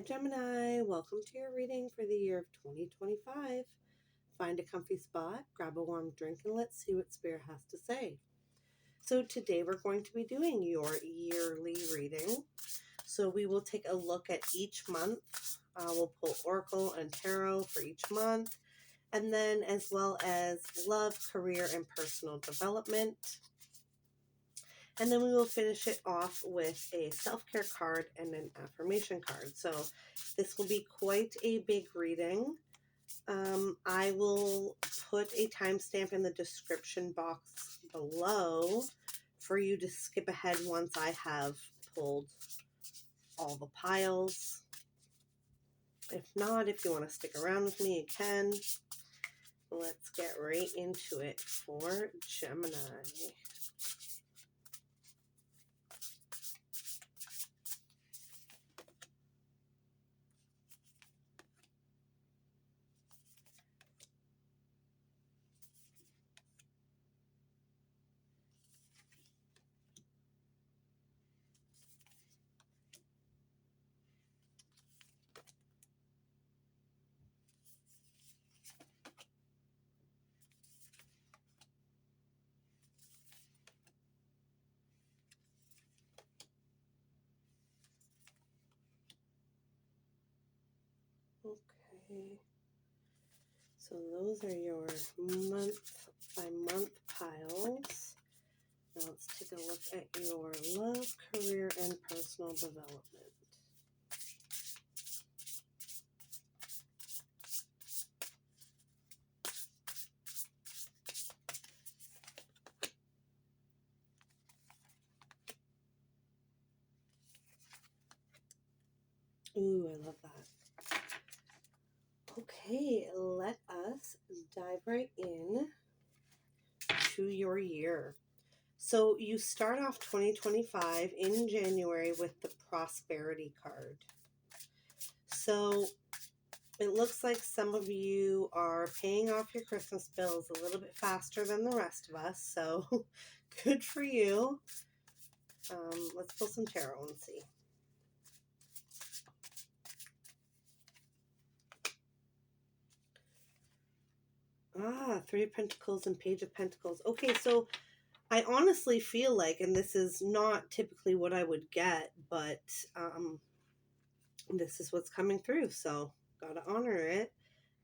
Gemini, welcome to your reading for the year of 2025. Find a comfy spot, grab a warm drink, and let's see what Spirit has to say. So today we're going to be doing your yearly reading. So we will take a look at each month. We'll pull Oracle and Tarot for each month, and then as well as love, career, and personal development. And then we will finish it off with a self-care card and an affirmation card. So this will be quite a big reading. I will put a timestamp in the description box below for you to skip ahead once I have pulled all the piles. If not, if you want to stick around with me, you can. Let's get right into it for Gemini. Okay, so those are your month by month piles. Now let's take a look at your love, career, and personal development. Ooh, I love that. Okay, let us dive right in to your year. So you start off 2025 in January with the Prosperity card. So it looks like some of you are paying off your Christmas bills a little bit faster than the rest of us. So good for you. Let's pull some tarot and see. Three of Pentacles and Page of Pentacles. Okay, so I honestly feel like, and this is not typically what I would get, but this is what's coming through, so gotta honor it.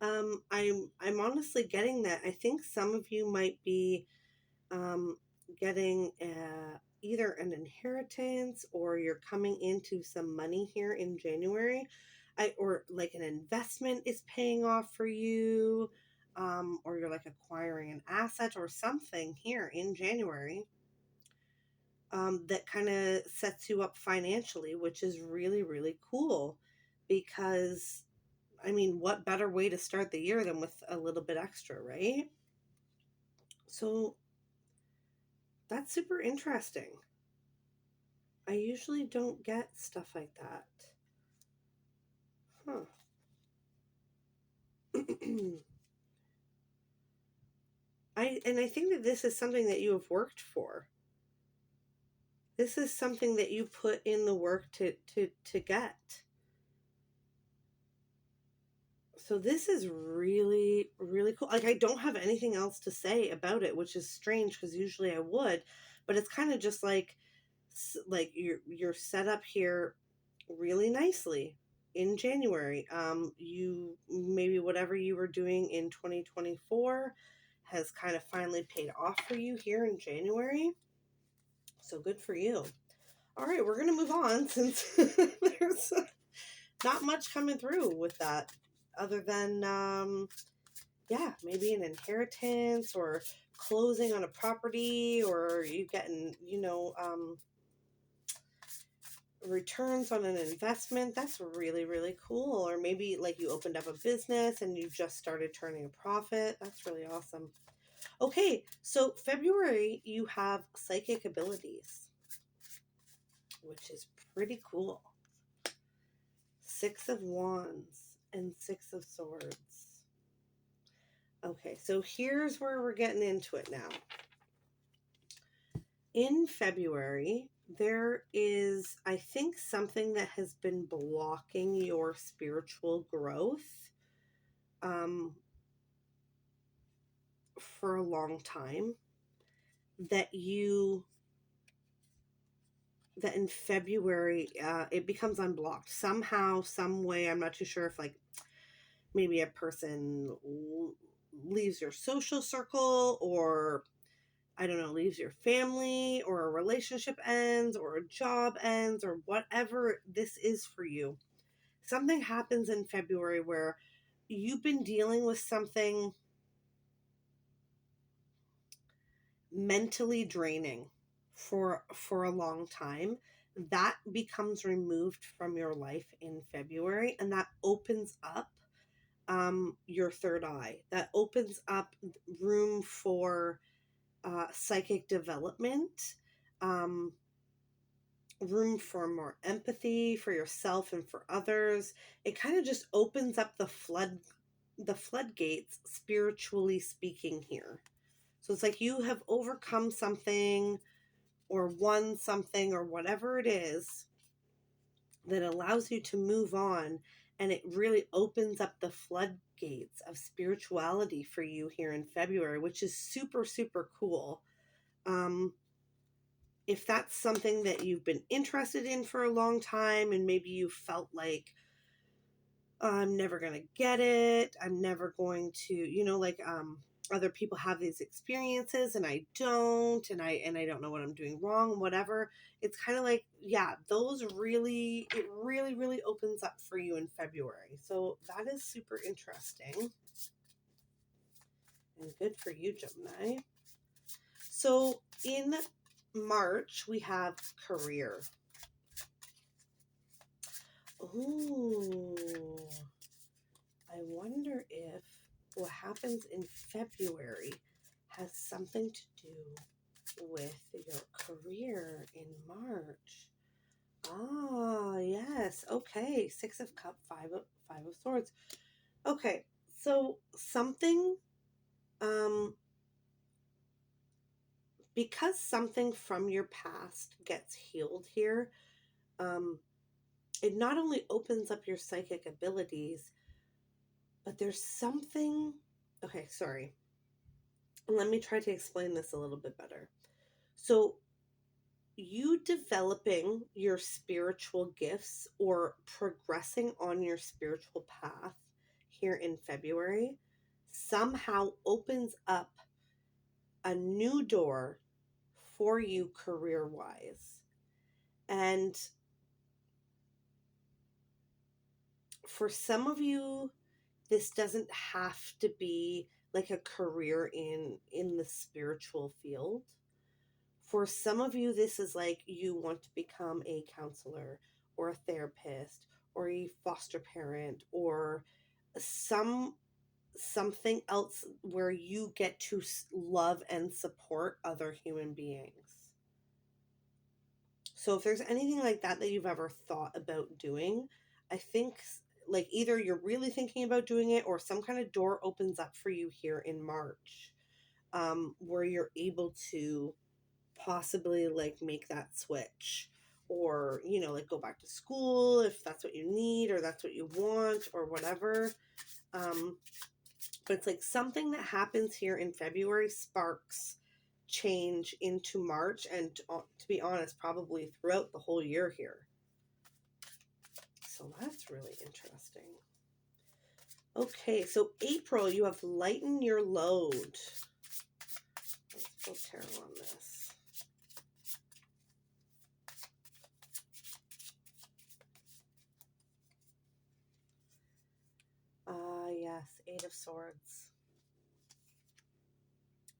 I'm honestly getting that. I think some of you might be getting either an inheritance or you're coming into some money here in January. Or like an investment is paying off for you. Or you're like acquiring an asset or something here in January that kind of sets you up financially, which is really, really cool because, I mean, what better way to start the year than with a little bit extra, right? So that's super interesting. I usually don't get stuff like that. Huh. I think that this is something that you have worked for. This is something that you put in the work to get. So this is really, really cool. Like, I don't have anything else to say about it, which is strange because usually I would, but it's kind of just like you're set up here really nicely in January. You maybe whatever you were doing in 2024 has kind of finally paid off for you here in January. So good for you. All right, we're going to move on since there's not much coming through with that other than, maybe an inheritance or closing on a property or you getting, returns on an investment. That's really, really cool. Or maybe like you opened up a business and you just started turning a profit. That's really awesome. Okay, so February, you have psychic abilities, which is pretty cool. 6 of Wands and 6 of Swords. Okay, so here's where we're getting into it now. In February, there is, I think, something that has been blocking your spiritual growth um, for a long time, that in February, it becomes unblocked somehow, some way. I'm not too sure if like maybe a person leaves your social circle, or I don't know, leaves your family, or a relationship ends, or a job ends, or whatever this is for you. Something happens in February where you've been dealing with something mentally draining for a long time. That becomes removed from your life in February, and that opens up your third eye. That opens up room for psychic development, um, room for more empathy for yourself and for others. It kind of just opens up the floodgates, spiritually speaking, here. So it's like you have overcome something or won something or whatever it is that allows you to move on, and it really opens up the floodgates of spirituality for you here in February, which is super, super cool. If that's something that you've been interested in for a long time, and maybe you felt like, I'm never going to get it, I'm never going to, other people have these experiences and I don't, and I don't know what I'm doing wrong, whatever. It's kind of like, yeah, it really opens up for you in February. So that is super interesting and good for you, Gemini. So in March, we have career. Ooh, I wonder if what happens in February has something to do with your career in March. Ah, yes. Okay. 6 of Cups, five of Swords. Okay. So something, um, because something from your past gets healed here, um, it not only opens up your psychic abilities, but there's something. Okay, sorry. Let me try to explain this a little bit better. So, you developing your spiritual gifts or progressing on your spiritual path here in February somehow opens up a new door for you career wise. And for some of you, this doesn't have to be like a career in the spiritual field. For some of you, this is like you want to become a counselor or a therapist or a foster parent or something else where you get to love and support other human beings. So if there's anything like that that you've ever thought about doing, I think like either you're really thinking about doing it or some kind of door opens up for you here in March, where you're able to possibly like make that switch, or like go back to school if that's what you need or that's what you want or whatever. But it's like something that happens here in February sparks change into March, and to be honest, probably throughout the whole year here. So that's really interesting. Okay, so April, you have lighten your load. Let's pull tarot on this. Yes, 8 of Swords.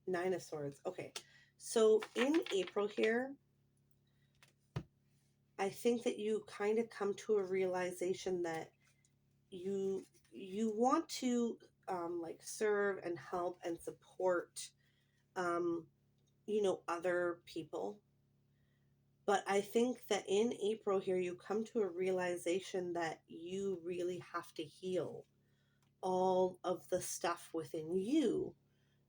9 of Swords. Okay, so in April here, I think that you kind of come to a realization that you want to like serve and help and support other people. But I think that in April here, you come to a realization that you really have to heal all of the stuff within you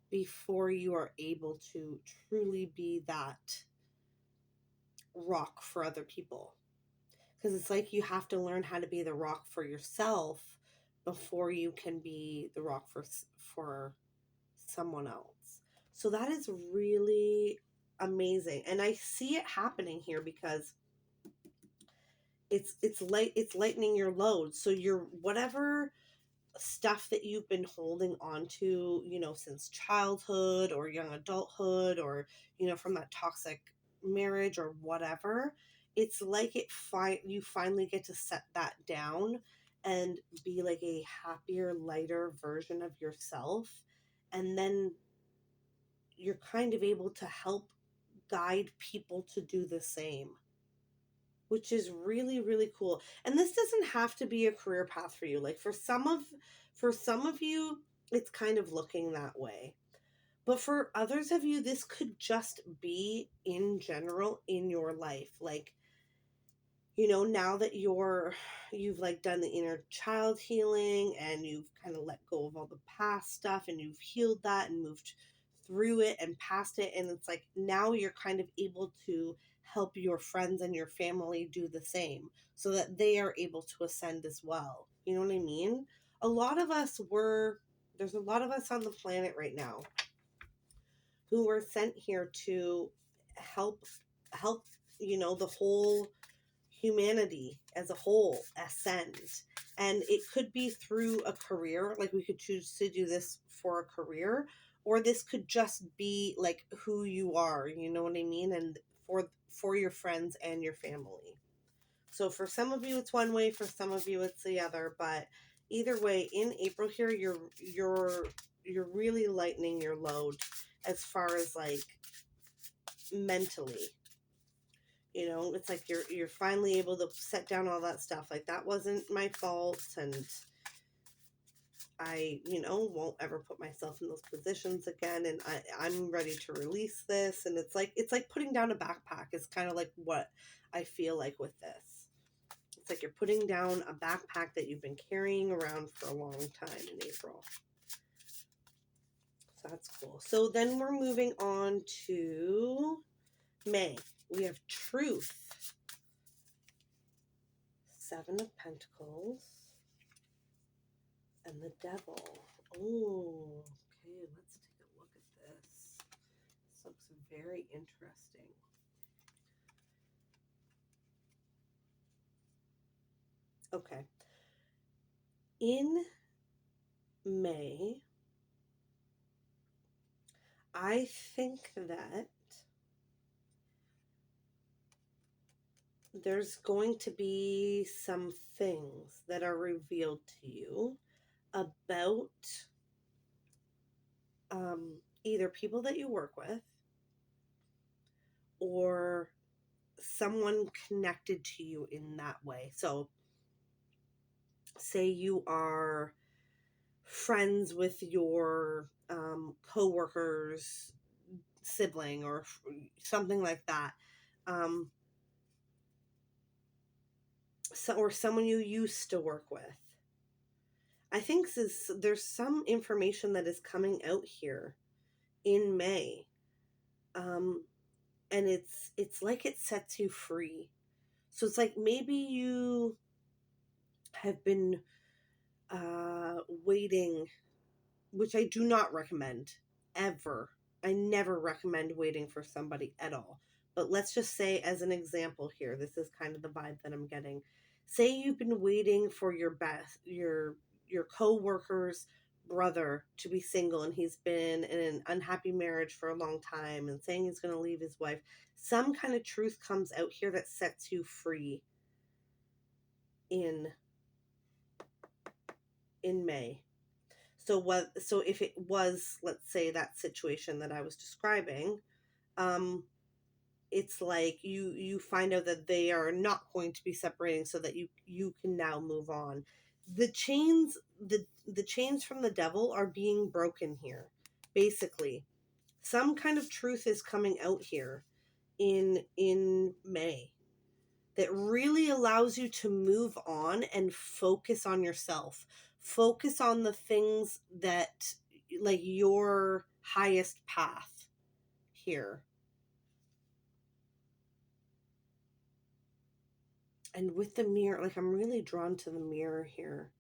before you are able to truly be that rock for other people. Because it's like you have to learn how to be the rock for yourself before you can be the rock for someone else. So that is really amazing. And I see it happening here because it's lightening your load. So your whatever stuff that you've been holding on to, since childhood or young adulthood, or from that toxic marriage or whatever, it's like you finally get to set that down and be like a happier, lighter version of yourself. And then you're kind of able to help guide people to do the same, which is really, really cool. And this doesn't have to be a career path for you. Like for some of you, it's kind of looking that way. But for others of you, this could just be in general in your life. Like, now that you've like done the inner child healing and you've kind of let go of all the past stuff and you've healed that and moved through it and past it. And it's like, now you're kind of able to help your friends and your family do the same so that they are able to ascend as well. You know what I mean? There's a lot of us on the planet right now who were sent here to help, the whole humanity as a whole ascend. And it could be through a career, like we could choose to do this for a career, or this could just be like who you are, you know what I mean? And for your friends and your family. So for some of you it's one way, for some of you it's the other, but either way, in April here you're really lightening your load as far as like mentally. It's like you're finally able to set down all that stuff. Like, that wasn't my fault, and I, won't ever put myself in those positions again, and I'm ready to release this. And it's like putting down a backpack is kind of like what I feel like with this. It's like you're putting down a backpack that you've been carrying around for a long time in April. So that's cool. So then we're moving on to May. We have Truth. 7 of Pentacles. And the Devil. Oh, okay, let's take a look at this. This looks very interesting. Okay. In May, I think that there's going to be some things that are revealed to you about either people that you work with or someone connected to you in that way. So say you are friends with your co-worker's sibling or something like that. Or someone you used to work with. I think there's some information that is coming out here in May. And it's like it sets you free. So it's like maybe you have been waiting, which I do not recommend ever. I never recommend waiting for somebody at all. But let's just say, as an example here, this is kind of the vibe that I'm getting. Say you've been waiting for your co-worker's brother to be single, and he's been in an unhappy marriage for a long time and saying he's going to leave his wife. Some kind of truth comes out here that sets you free in May. So if it was, let's say, that situation that I was describing, it's like you find out that they are not going to be separating, so that you can now move on. The chains from the devil are being broken here. Basically, some kind of truth is coming out here in May that really allows you to move on and focus on yourself. Focus on the things that, like, your highest path here. And with the mirror, like I'm really drawn to the mirror here.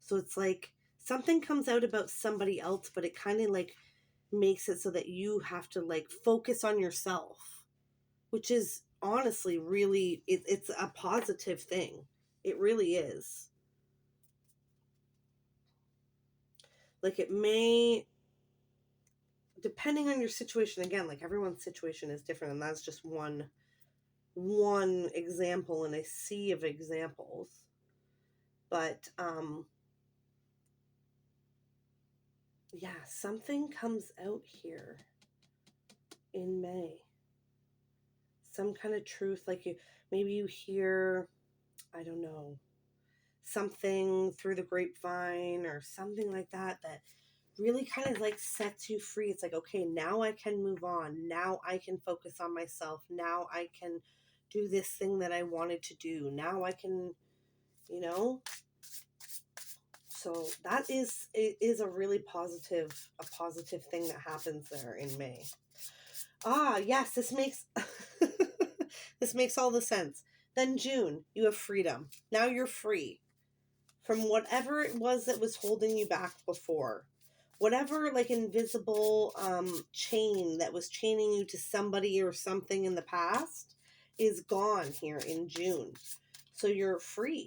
So it's like something comes out about somebody else, but it kind of like makes it so that you have to like focus on yourself, which is honestly really, it's a positive thing. It really is. Like it may, depending on your situation, again, like everyone's situation is different, and that's just one example in a sea of examples. But yeah, something comes out here in May. Some kind of truth, like maybe you hear, I don't know, something through the grapevine or something like that that really kind of like sets you free. It's like, okay, now I can move on. Now I can focus on myself. Now I can do this thing that I wanted to do. Now I can, you know. So that is a really positive thing that happens there in May. Ah, yes, this makes this makes all the sense. Then June, you have freedom. Now you're free from whatever it was that was holding you back before. Whatever like invisible chain that was chaining you to somebody or something in the past is gone here in June. So you're free.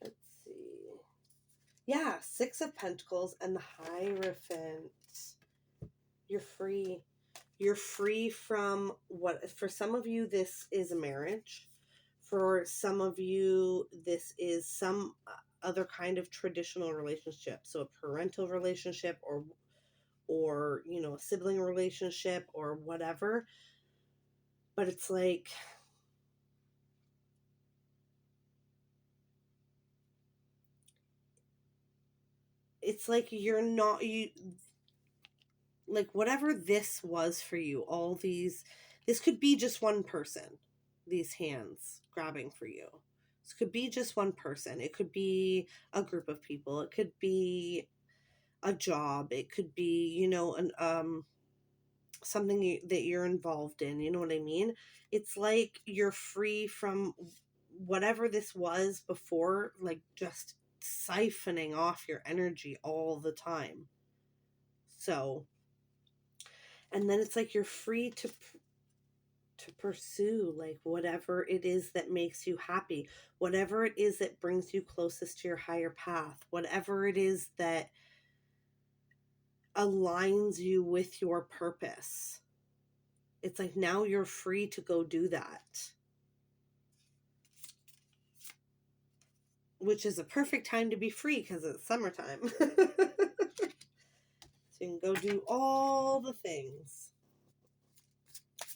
Let's see. Yeah, Six of Pentacles and the Hierophant. You're free. You're free from what, for some of you, this is a marriage. For some of you, this is some other kind of traditional relationship. So a parental relationship or, you know, a sibling relationship or whatever. But it's like, you're not, like whatever this was for you, all these, this could be just one person, these hands grabbing for you. This could be just one person. It could be a group of people. It could be a job. It could be, you know, something that you're involved in. You know what I mean? It's like you're free from whatever this was before, like just siphoning off your energy all the time. So, and then it's like you're free to pursue like whatever it is that makes you happy, whatever it is that brings you closest to your higher path, whatever it is that aligns you with your purpose. It's like now you're free to go do that, which is a perfect time to be free because it's summertime. So you can go do all the things.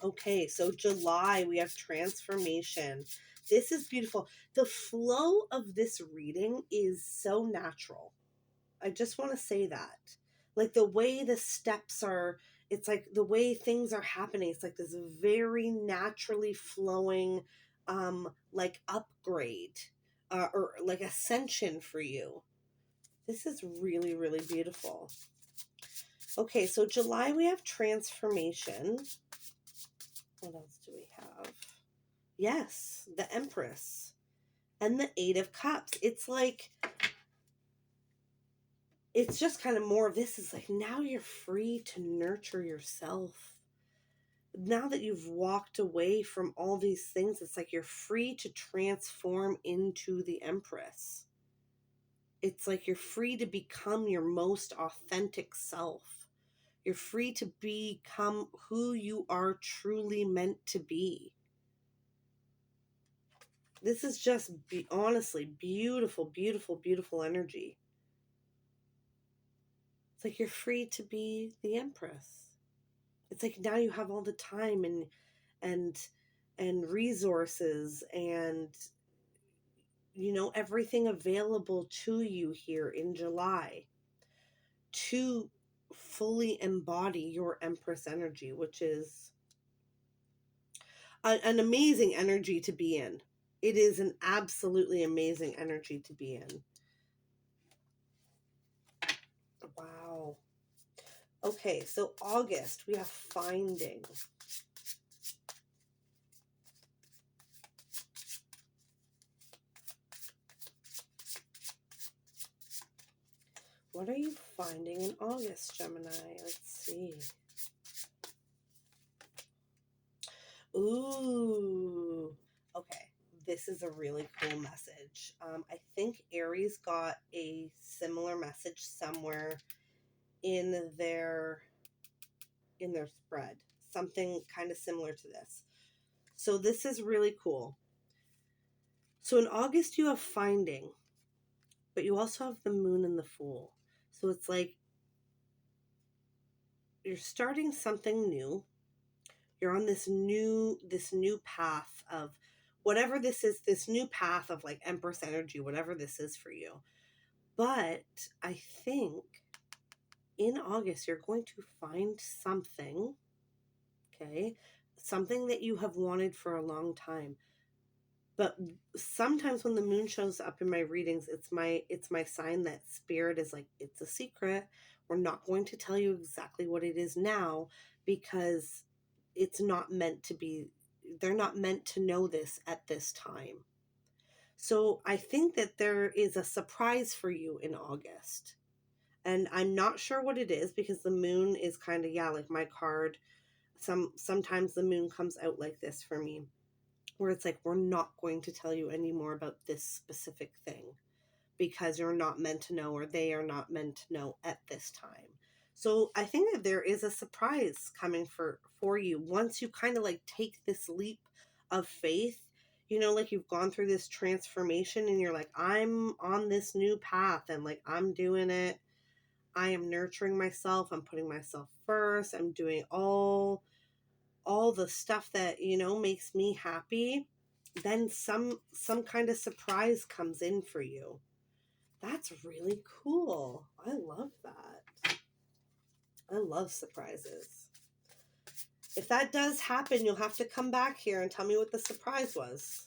Okay, so July, we have transformation. This is beautiful. The flow of this reading is so natural. I just want to say that. Like the way the steps are, it's like the way things are happening. It's like this very naturally flowing, like upgrade or like ascension for you. This is really, really beautiful. Okay, so July, we have transformation. What else do we have? Yes, the Empress and the Eight of Cups. It's like, it's just kind of more of this is like now you're free to nurture yourself. Now that you've walked away from all these things, it's like you're free to transform into the Empress. It's like you're free to become your most authentic self. You're free to become who you are truly meant to be. This is just honestly beautiful, beautiful, beautiful energy. It's like you're free to be the Empress. It's like now you have all the time and resources and, you know, everything available to you here in July to fully embody your Empress energy, which is an amazing energy to be in. It is an absolutely amazing energy to be in. Wow. Okay, so August, we have finding. What are you finding in August, Gemini? Let's see. Ooh. Okay. This is a really cool message. I think Aries got a similar message somewhere in their spread. Something kind of similar to this. So this is really cool. So in August you have finding, but you also have the moon and the fool. So it's like you're starting something new. You're on this new path of whatever this is, this new path of like Empress energy, whatever this is for you. But I think in August you're going to find something, okay? Something that you have wanted for a long time. But sometimes when the moon shows up in my readings, it's my sign that spirit is like, it's a secret. We're not going to tell you exactly what it is now, because it's not meant to be, they're not meant to know this at this time. So I think that there is a surprise for you in August. And I'm not sure what it is, because the moon is kind of, yeah, like my card. Sometimes the moon comes out like this for me, where it's like, we're not going to tell you any more about this specific thing because you're not meant to know, or they are not meant to know at this time. So I think that there is a surprise coming for you once you kind of like take this leap of faith, you know, like you've gone through this transformation and you're like, I'm on this new path and like I'm doing it. I am nurturing myself. I'm putting myself first. I'm doing all the stuff that, you know, makes me happy. Then some kind of surprise comes in for you. That's really cool. I love that. I love surprises. If that does happen, you'll have to come back here and tell me what the surprise was.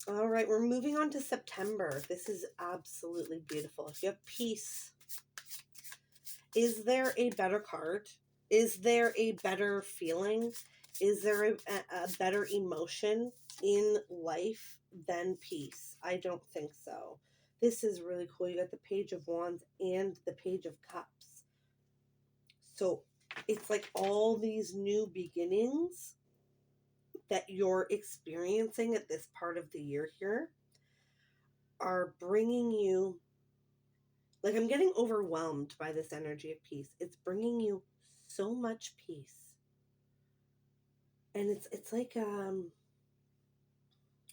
All right, we're moving on to September. This is absolutely beautiful. If you have peace, is there a better card? Is there a better feeling? Is there a better emotion in life than peace? I don't think so. This is really cool. You got the Page of Wands and the Page of Cups. So it's like all these new beginnings that you're experiencing at this part of the year here are bringing you, like, I'm getting overwhelmed by this energy of peace. It's bringing you so much peace. And it's like,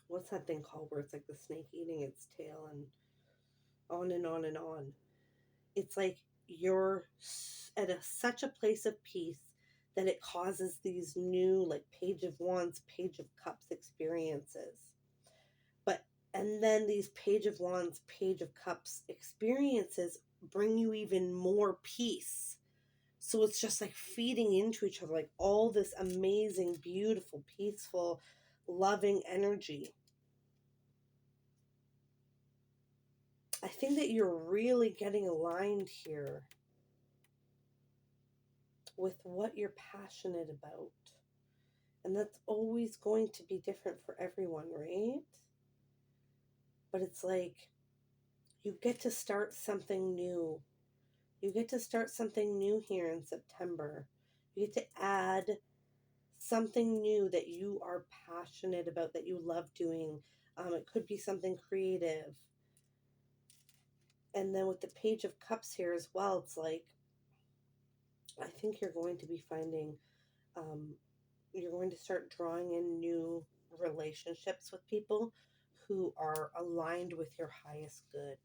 what's that thing called where it's like the snake eating its tail and on and on and on. It's like you're at such a place of peace that it causes these new, like, Page of Wands, Page of Cups experiences. And then these Page of Wands, Page of Cups experiences bring you even more peace. So it's just like feeding into each other, like all this amazing, beautiful, peaceful, loving energy. I think that you're really getting aligned here with what you're passionate about. And that's always going to be different for everyone, right? But it's like you get to start something new. You get to start something new here in September. You get to add something new that you are passionate about, that you love doing. It could be something creative. And then with the Page of Cups here as well, it's like, I think you're going to be finding, you're going to start drawing in new relationships with people who are aligned with your highest good.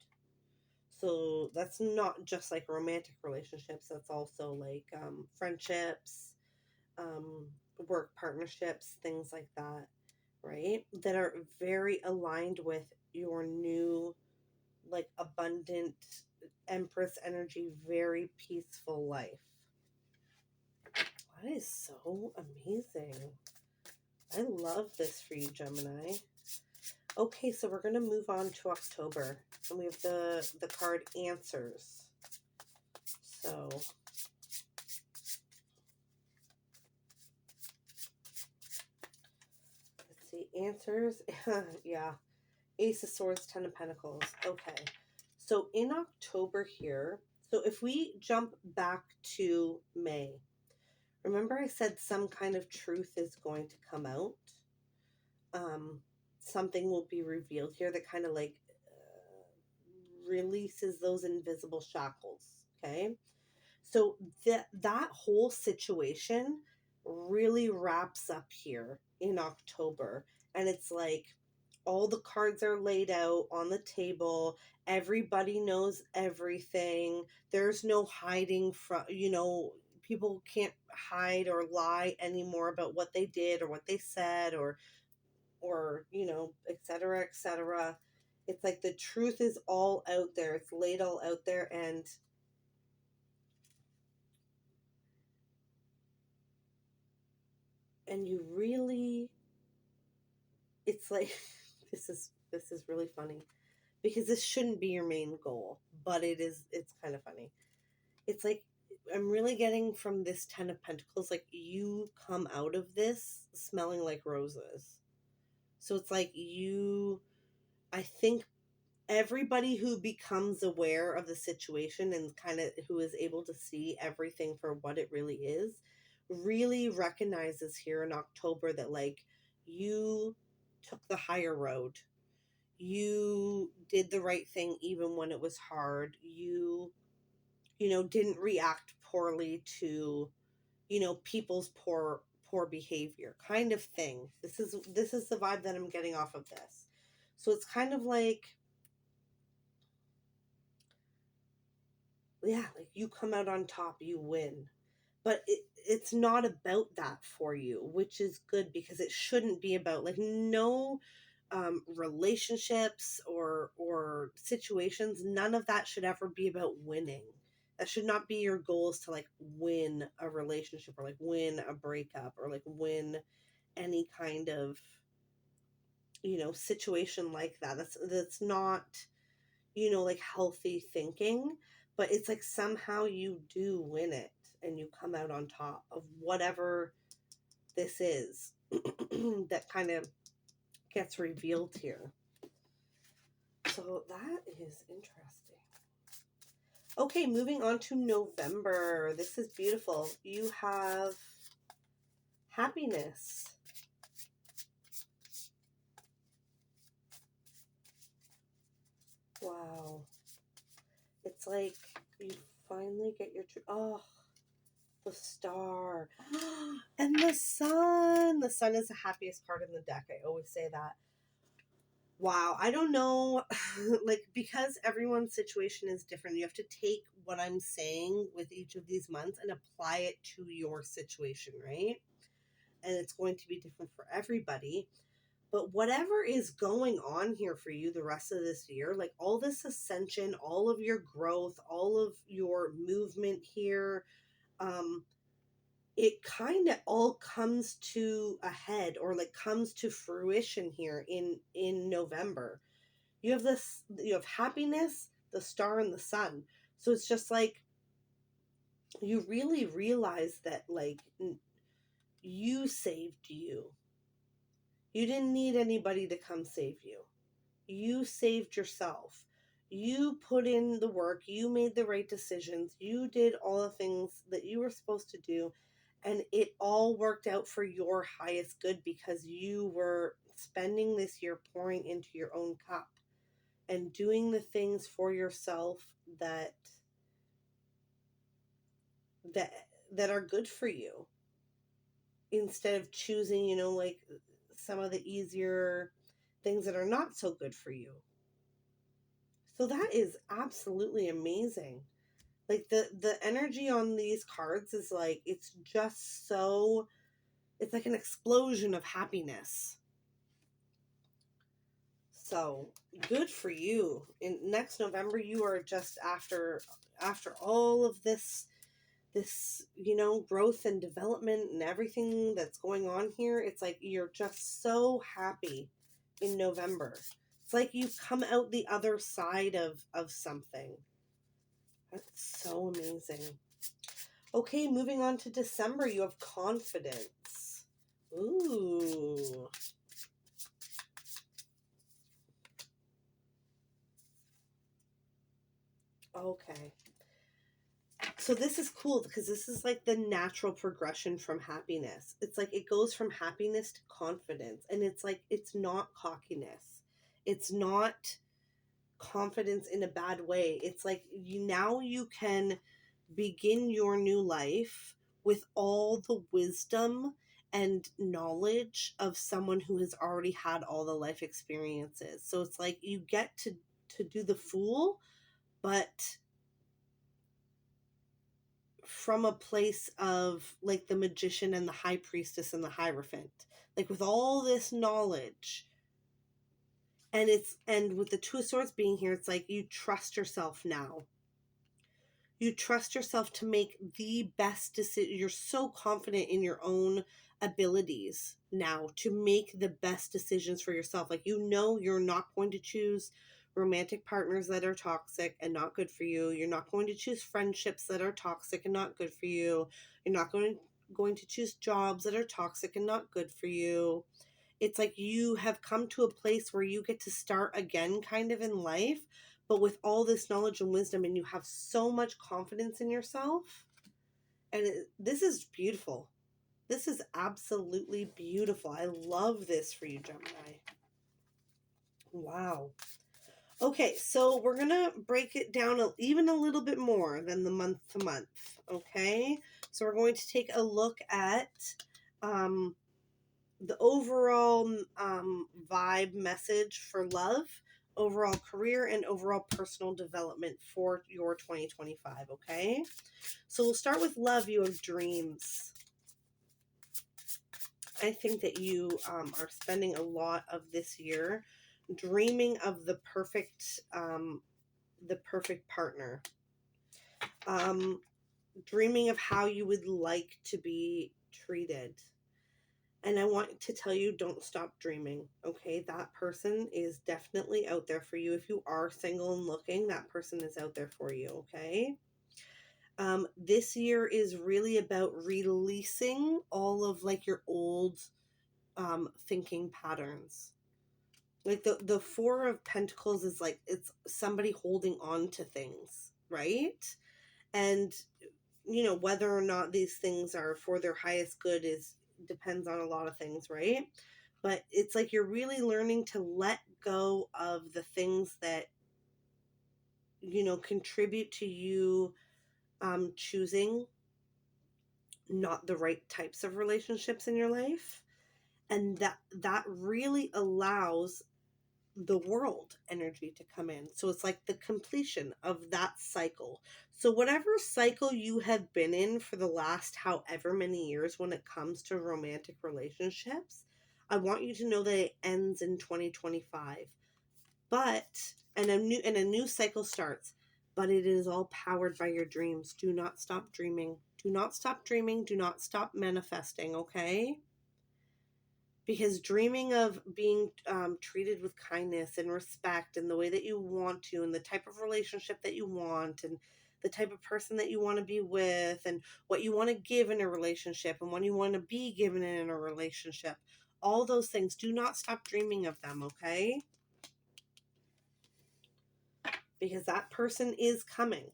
So that's not just like romantic relationships. That's also like friendships, work partnerships, things like that, right? That are very aligned with your new, like, abundant Empress energy, very peaceful life. That is so amazing. I love this for you, Gemini. Okay, so we're going to move on to October. And we have the card Answers. So let's see. Answers. Yeah. Ace of Swords, Ten of Pentacles. Okay. So in October here, so if we jump back to May, remember I said some kind of truth is going to come out? Something will be revealed here that kind of like releases those invisible shackles, okay? So that whole situation really wraps up here in October. And it's like all the cards are laid out on the table. Everybody knows everything. There's no hiding from, people can't hide or lie anymore about what they did or what they said or et cetera, et cetera. It's like the truth is all out there. It's laid all out there, and you really, it's like this is really funny because this shouldn't be your main goal, but it's kind of funny. It's like I'm really getting from this 10 of Pentacles, like you come out of this smelling like roses. So it's like I think everybody who becomes aware of the situation and kind of who is able to see everything for what it really is, really recognizes here in October that like you took the higher road. You did the right thing even when it was hard. You didn't react poorly to, people's poor behavior kind of thing. This is the vibe that I'm getting off of this. So it's kind of like, yeah, like you come out on top, you win. But it's not about that for you, which is good because it shouldn't be about like no relationships or situations. None of that should ever be about winning. That should not be your goals to like win a relationship or like win a breakup or like win any kind of situation like that. That's not like healthy thinking, but it's like somehow you do win it and you come out on top of whatever this is that kind of gets revealed here. So that is interesting. Okay, moving on to November. This is beautiful. You have happiness. Wow. It's like you finally get your the star and the sun. The sun is the happiest card in the deck. I always say that. Wow. I don't know. Like, because everyone's situation is different, you have to take what I'm saying with each of these months and apply it to your situation, right? And it's going to be different for everybody. But whatever is going on here for you the rest of this year, like all this ascension, all of your growth, all of your movement here, it kind of all comes to a head or like comes to fruition here in November. You have happiness, the star and the sun. So it's just like you really realize that like you saved you. You didn't need anybody to come save you. You saved yourself. You put in the work. You made the right decisions. You did all the things that you were supposed to do. And it all worked out for your highest good because you were spending this year pouring into your own cup and doing the things for yourself that are good for you, instead of choosing, like some of the easier things that are not so good for you. So that is absolutely amazing. Like the energy on these cards is like, it's just so, it's like an explosion of happiness. So good for you. In next November, you are just after all of this, growth and development and everything that's going on here. It's like you're just so happy in November. It's like you come out the other side of something. That's so amazing. Okay, moving on to December, you have confidence. Ooh. Okay. So this is cool because this is like the natural progression from happiness. It's like it goes from happiness to confidence. And it's like, it's not cockiness. It's not confidence in a bad way. It's like now you can begin your new life with all the wisdom and knowledge of someone who has already had all the life experiences. So it's like you get to do the fool, but from a place of like the magician and the high priestess and the hierophant, like with all this knowledge. And with the Two of Swords being here, it's like you trust yourself now. You trust yourself to make the best decision. You're so confident in your own abilities now to make the best decisions for yourself. Like, you know, you're not going to choose romantic partners that are toxic and not good for you. You're not going to choose friendships that are toxic and not good for you. You're not going to choose jobs that are toxic and not good for you. It's like you have come to a place where you get to start again kind of in life, but with all this knowledge and wisdom, and you have so much confidence in yourself. And this is beautiful. This is absolutely beautiful. I love this for you, Gemini. Wow. Okay, so we're going to break it down even a little bit more than the month to month. Okay, so we're going to take a look at the overall vibe message for love, overall career, and overall personal development for your 2025, okay? So we'll start with love. You have dreams. I think that you are spending a lot of this year dreaming of the perfect partner. Dreaming of how you would like to be treated. And I want to tell you, don't stop dreaming, okay? That person is definitely out there for you. If you are single and looking, that person is out there for you, okay? This year is really about releasing all of like your old thinking patterns. Like the Four of Pentacles is like, it's somebody holding on to things, right? And, you know, whether or not these things are for their highest good depends on a lot of things, right? But it's like you're really learning to let go of the things that, you know, contribute to you choosing not the right types of relationships in your life. And that really allows the world energy to come in. So it's like the completion of that cycle. So whatever cycle you have been in for the last however many years when it comes to romantic relationships, I want you to know that it ends in 2025. But and a new cycle starts. But it is all powered by your dreams. Do not stop dreaming. Do not stop dreaming. Do not stop manifesting, okay? Because dreaming of being treated with kindness and respect and the way that you want to, and the type of relationship that you want, and the type of person that you want to be with, and what you want to give in a relationship, and what you want to be given in a relationship, all those things, do not stop dreaming of them, okay? Because that person is coming.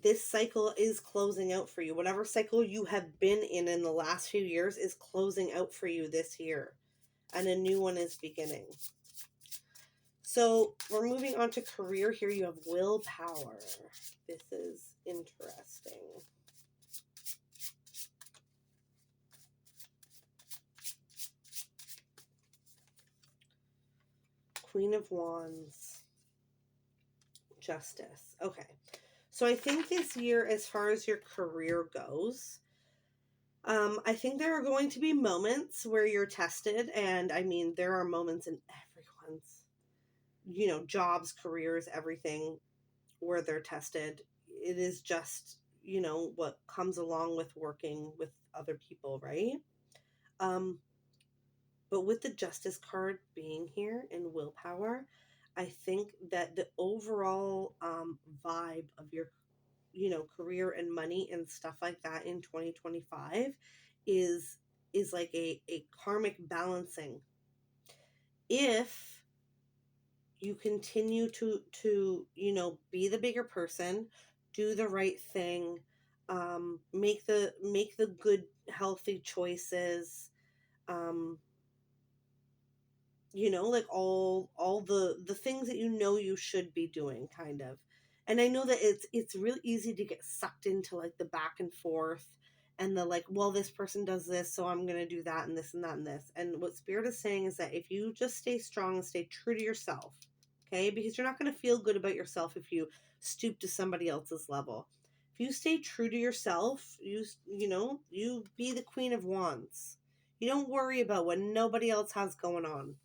This cycle is closing out for you. Whatever cycle you have been in the last few years is closing out for you this year. And a new one is beginning. So we're moving on to career. Here you have willpower. This is interesting. Queen of Wands. Justice. Okay. So I think this year, as far as your career goes, I think there are going to be moments where you're tested. And I mean, there are moments in everyone's, you know, jobs, careers, everything where they're tested. It is just, you know, what comes along with working with other people, right? But with the Justice card being here in willpower, I think that the overall vibe of your, you know, career and money and stuff like that in 2025 is like a karmic balancing. If you continue to, you know, be the bigger person, do the right thing, make the good, healthy choices, um, you know, like all the things that you know you should be doing, kind of. And I know that it's really easy to get sucked into like the back and forth and the like, well, this person does this, so I'm gonna do that and this and that and this. And what Spirit is saying is that if you just stay strong and stay true to yourself, okay, because you're not gonna feel good about yourself if you stoop to somebody else's level. If you stay true to yourself, you know, you be the Queen of Wands. You don't worry about what nobody else has going on,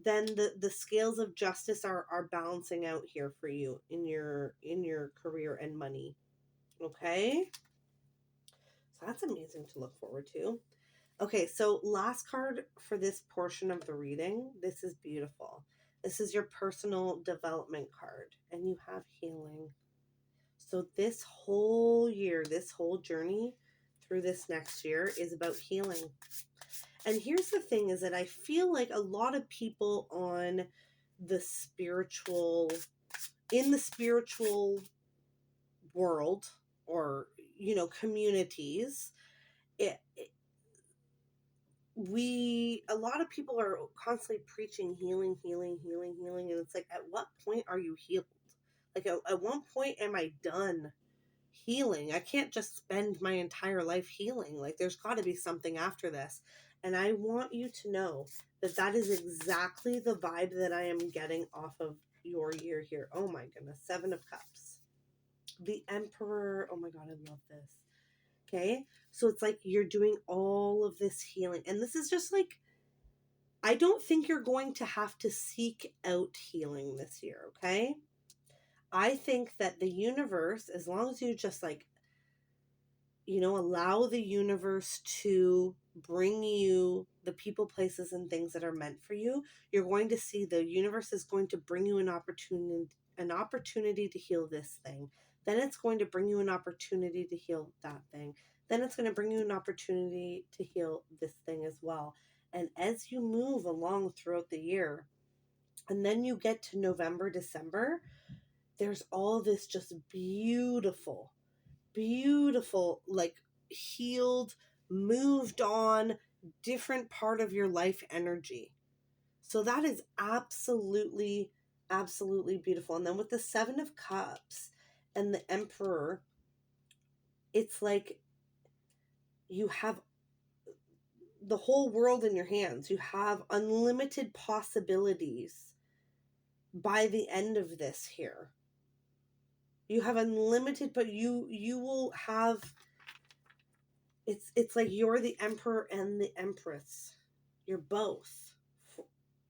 then the scales of justice are balancing out here for you in your career and money. Okay, so that's amazing to look forward to. Okay, so last card for this portion of the reading. This is beautiful. This is your personal development card, and you have healing. So this whole year, this whole journey through this next year is about healing. And here's the thing, is that I feel like a lot of people on the spiritual, in the spiritual world, or, you know, communities, a lot of people are constantly preaching healing, healing, healing, healing. And it's like, at what point are you healed? Like, at one point am I done healing? I can't just spend my entire life healing. Like, there's got to be something after this. And I want you to know that that is exactly the vibe that I am getting off of your year here. Oh my goodness. 7 of Cups. The Emperor. Oh my God, I love this. Okay. So it's like you're doing all of this healing. And this is just like, I don't think you're going to have to seek out healing this year. Okay. I think that the universe, as long as you just like, you know, allow the universe to bring you the people, places, and things that are meant for you, you're going to see the universe is going to bring you an opportunity to heal this thing. Then it's going to bring you an opportunity to heal that thing. Then it's going to bring you an opportunity to heal this thing as well. And as you move along throughout the year, and then you get to November, December, there's all this just beautiful, like healed, moved on, different part of your life energy. So that is absolutely, absolutely beautiful. And then with the 7 of Cups and the Emperor, it's like you have the whole world in your hands. You have unlimited possibilities by the end of this here. You have unlimited, but you will have, it's like you're the Emperor and the Empress. You're both.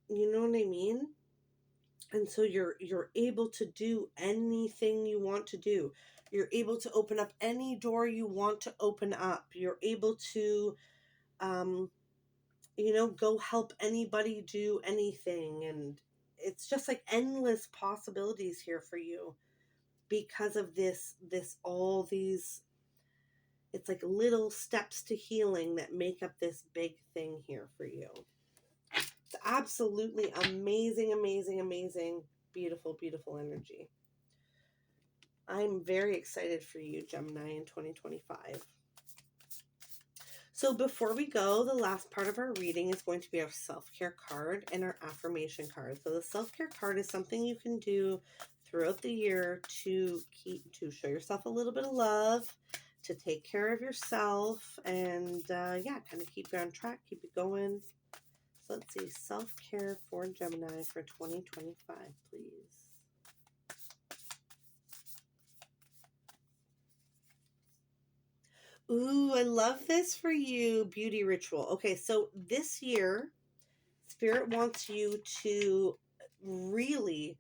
You know what I mean? And so you're able to do anything you want to do. You're able to open up any door you want to open up. You're able to you know, go help anybody do anything, and it's just like endless possibilities here for you because of this all these, it's like little steps to healing that make up this big thing here for you. It's absolutely amazing, amazing, amazing, beautiful, beautiful energy. I'm very excited for you, Gemini, in 2025. So before we go, the last part of our reading is going to be our self-care card and our affirmation card. So the self-care card is something you can do throughout the year to show yourself a little bit of love, to take care of yourself, and yeah, kind of keep you on track, keep it going. So let's see, self-care for Gemini for 2025, please. Ooh, I love this for you, beauty ritual. Okay, so this year, Spirit wants you to really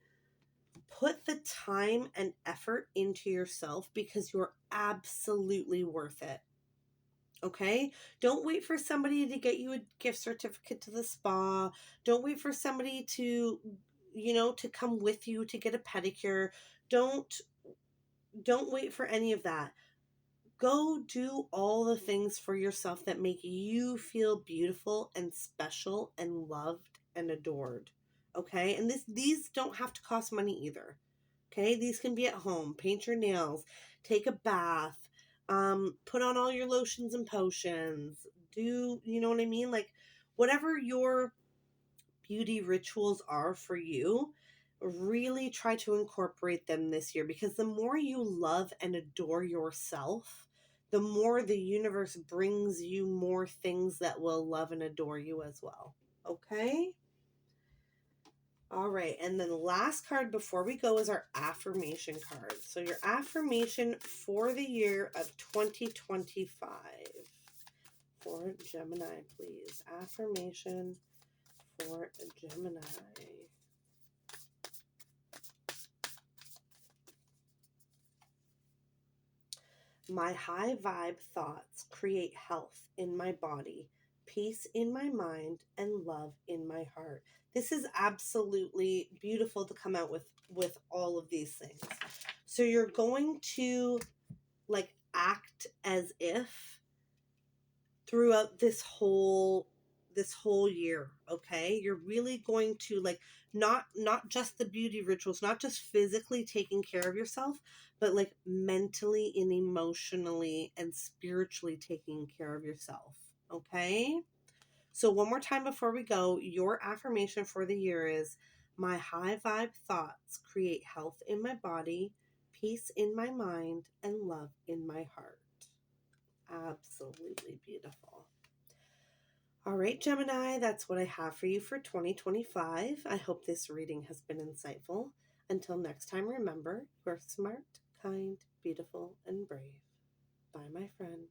put the time and effort into yourself because you're absolutely worth it. Okay? Don't wait for somebody to get you a gift certificate to the spa. Don't wait for somebody to, you know, to come with you to get a pedicure. Don't wait for any of that. Go do all the things for yourself that make you feel beautiful and special and loved and adored. Okay. And these don't have to cost money either. Okay. These can be at home. Paint your nails, take a bath, put on all your lotions and potions. Do, you know what I mean? Like whatever your beauty rituals are for you, really try to incorporate them this year, because the more you love and adore yourself, the more the universe brings you more things that will love and adore you as well. Okay? All right. And then the last card before we go is our affirmation card. So your affirmation for the year of 2025 for Gemini, please. Affirmation for Gemini. My high vibe thoughts create health in my body, peace in my mind, and love in my heart. This is absolutely beautiful to come out with all of these things. So you're going to like act as if throughout this whole year, okay? You're really going to like not just the beauty rituals, not just physically taking care of yourself, but like mentally and emotionally and spiritually taking care of yourself, okay? So one more time before we go, your affirmation for the year is my high vibe thoughts create health in my body, peace in my mind, and love in my heart. Absolutely beautiful. All right, Gemini, that's what I have for you for 2025. I hope this reading has been insightful. Until next time, remember, you're smart, kind, beautiful, and brave. Bye, my friend.